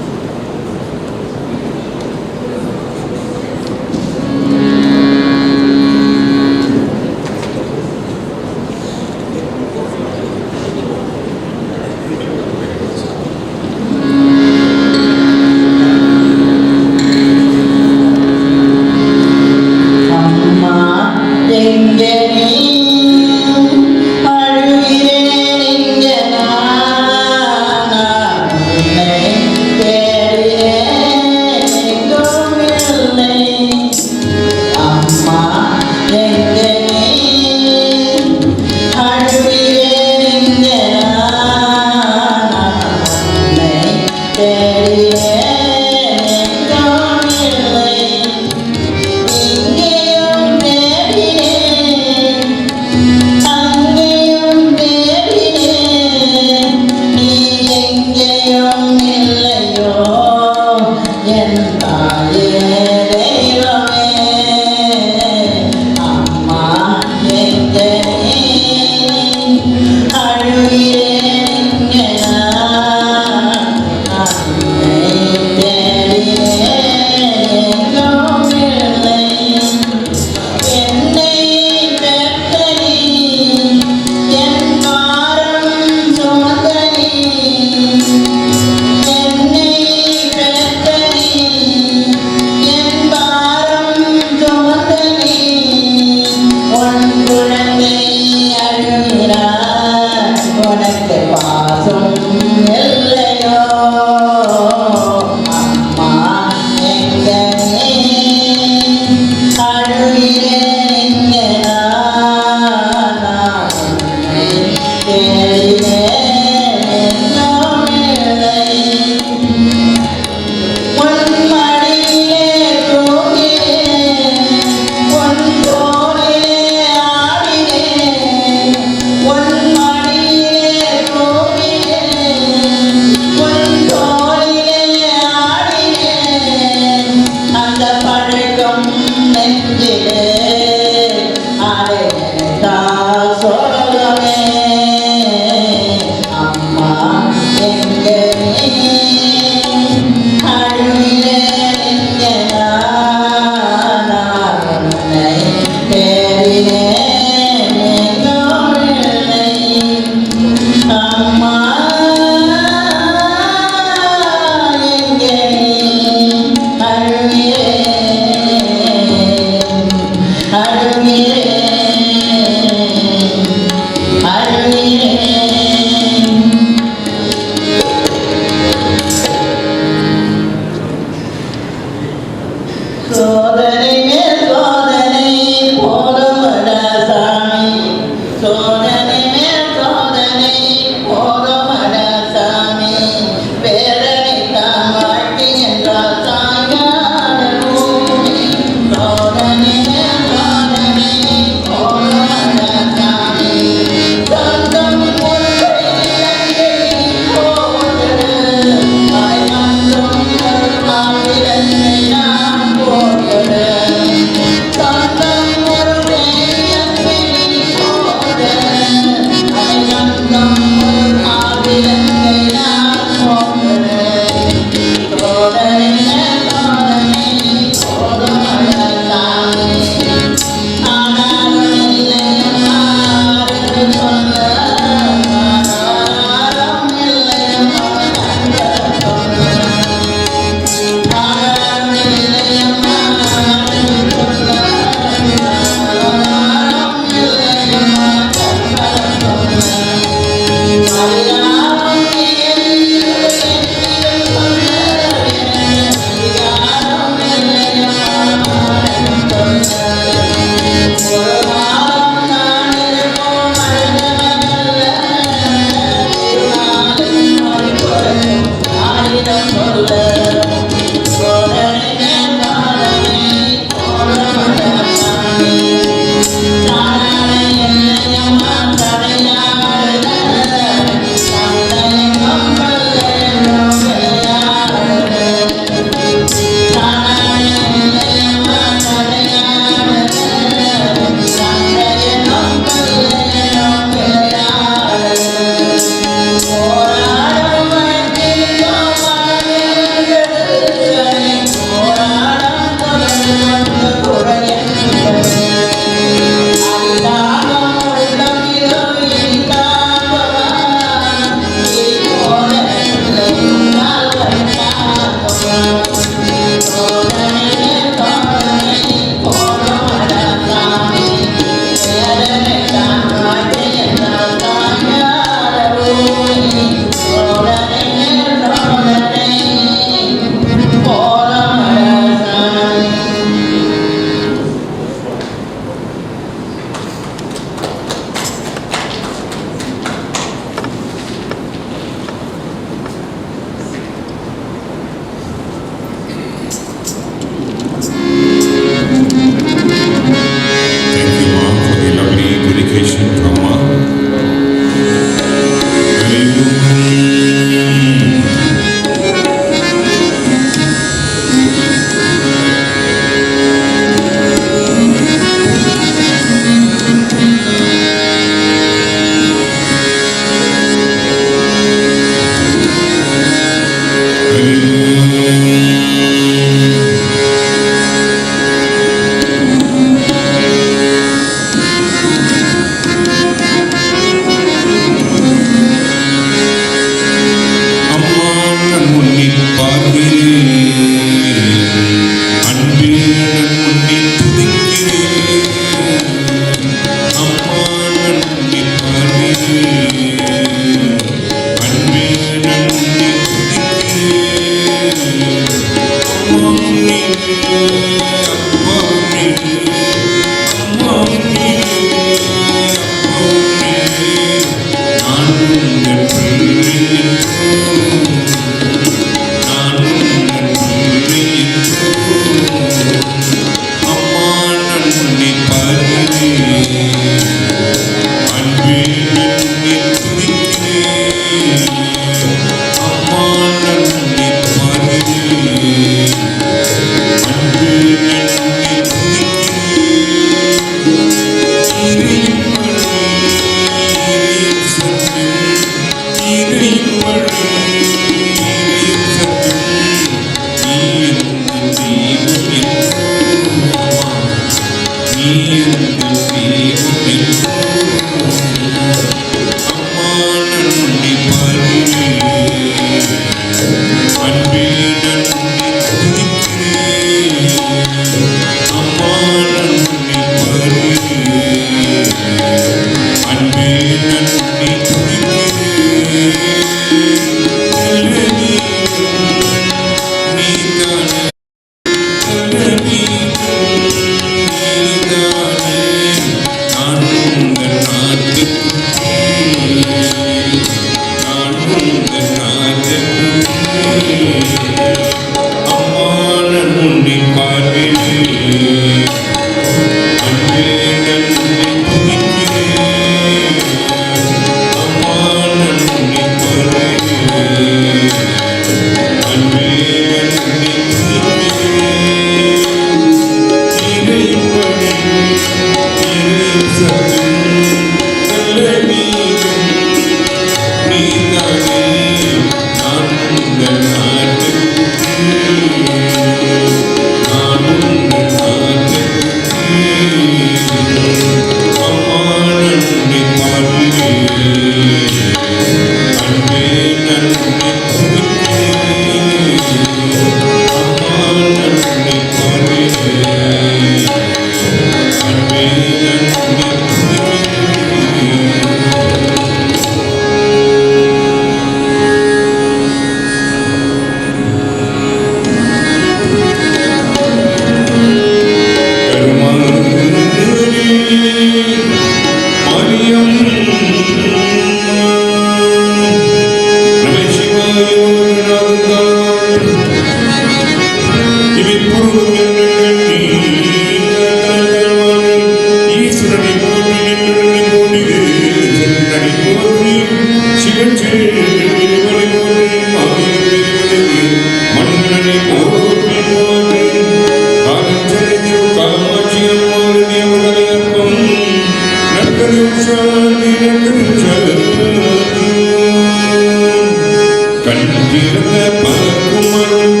கண்டிருந்த பலகுமரும்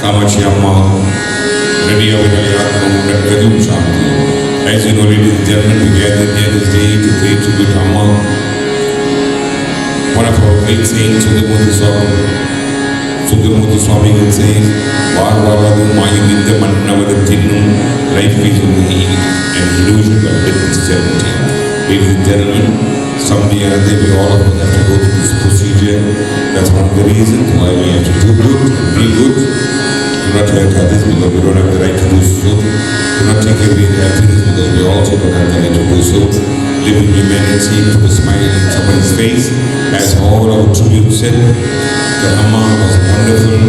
Kamatchi Reddy As you know, ladies and gentlemen, we gathered here this day to pay tribute to Amma. One of our great saints, Sundaramurthy Swami says, Varvavadu Mayuminda Mannavada Thinnum, life is only an illusion of death is certainty. Ladies and gentlemen, someday or other we all of us have to go through this procedure. That's one of the reasons why we have to do good, be good. Do not hurt others because we don't have the right to do so. Do not take away their happiness because we also don't have the right to do so. Live in humanity, put a smile on someone's face. As all our tributes said, the Amma was wonderful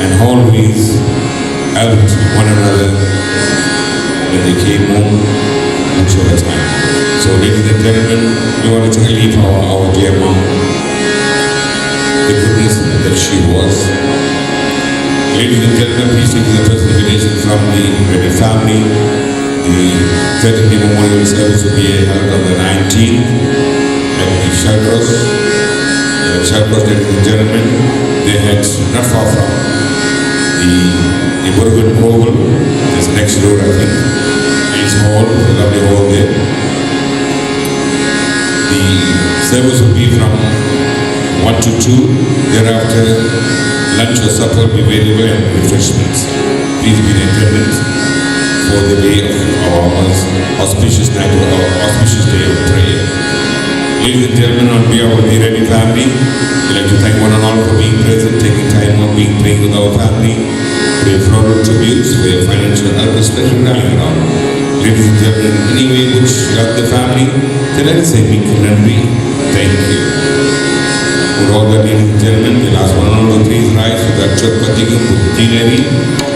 and always helped one another when they came home whichever time. So ladies and gentlemen, we want to leave our dear mom, the goodness that she was. Ladies and gentlemen, please take the first invitation from the Reddy family. The 30th memorial service will be held on the 19th at the Shalcross. Shalcross, ladies and gentlemen, they had not far from the Burgood Oval, just next door, I think. It's hall, a lovely hall there. The service will be from 1 to 2. Thereafter, lunch or supper will be available and refreshments. Please be in attendance for the day of our auspicious night or our auspicious day of prayer. Ladies and gentlemen, on behalf of the Reddy family, we'd like to thank one and all for being present, taking time out, being praying with our family, for your floral tributes, for your financial help, especially rallying around. Ladies and gentlemen, in any way which you love the family, then let us say, thank you. For all the ladies and gentlemen, the last one and all, please rise for that Kamatchi Reddy.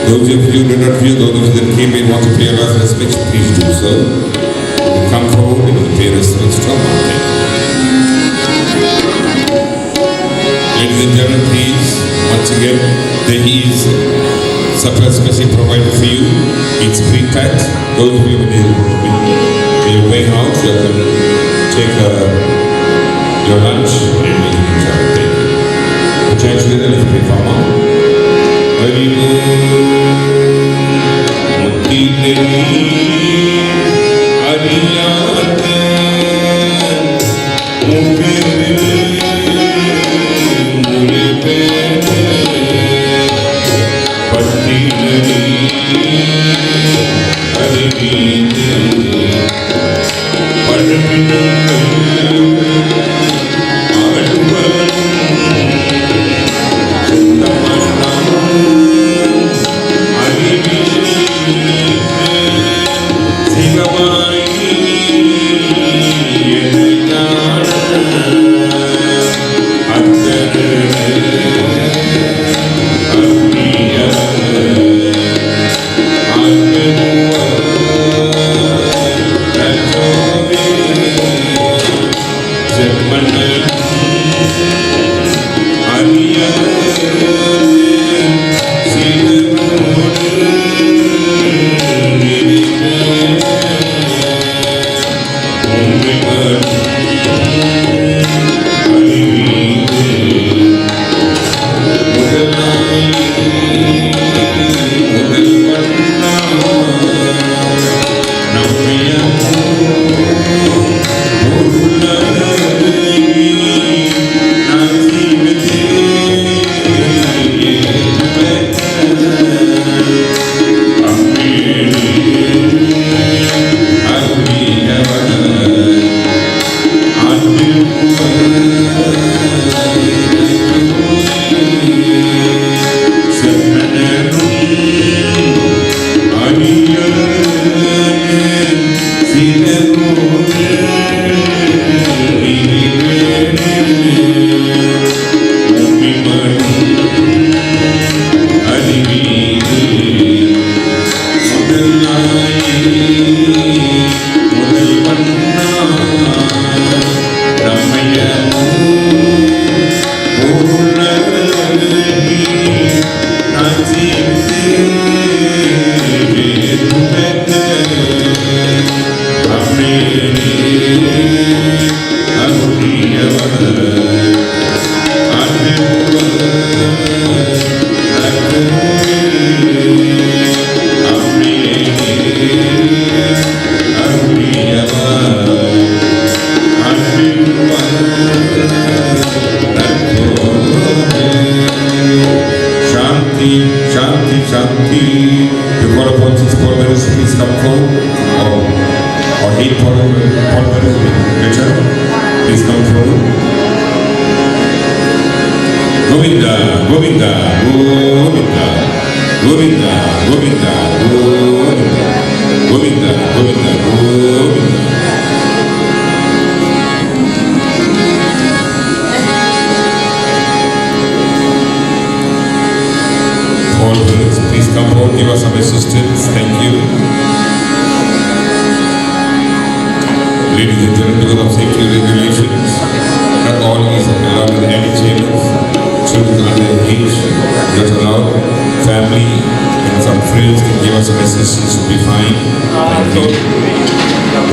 Those of you who did not view, those of you that came in want to pay our last respects, please do so. Come forward and pay respects to our family. Ladies and gentlemen, please, once again, there is supper specially provided for you. It's pre-packed. Those of you when you're going out, you can take your lunch and enjoy. Thank you. hands together, let's pray for Amma. Haribo Mutti Ariyate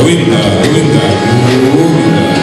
Govinda, Govinda, Govinda.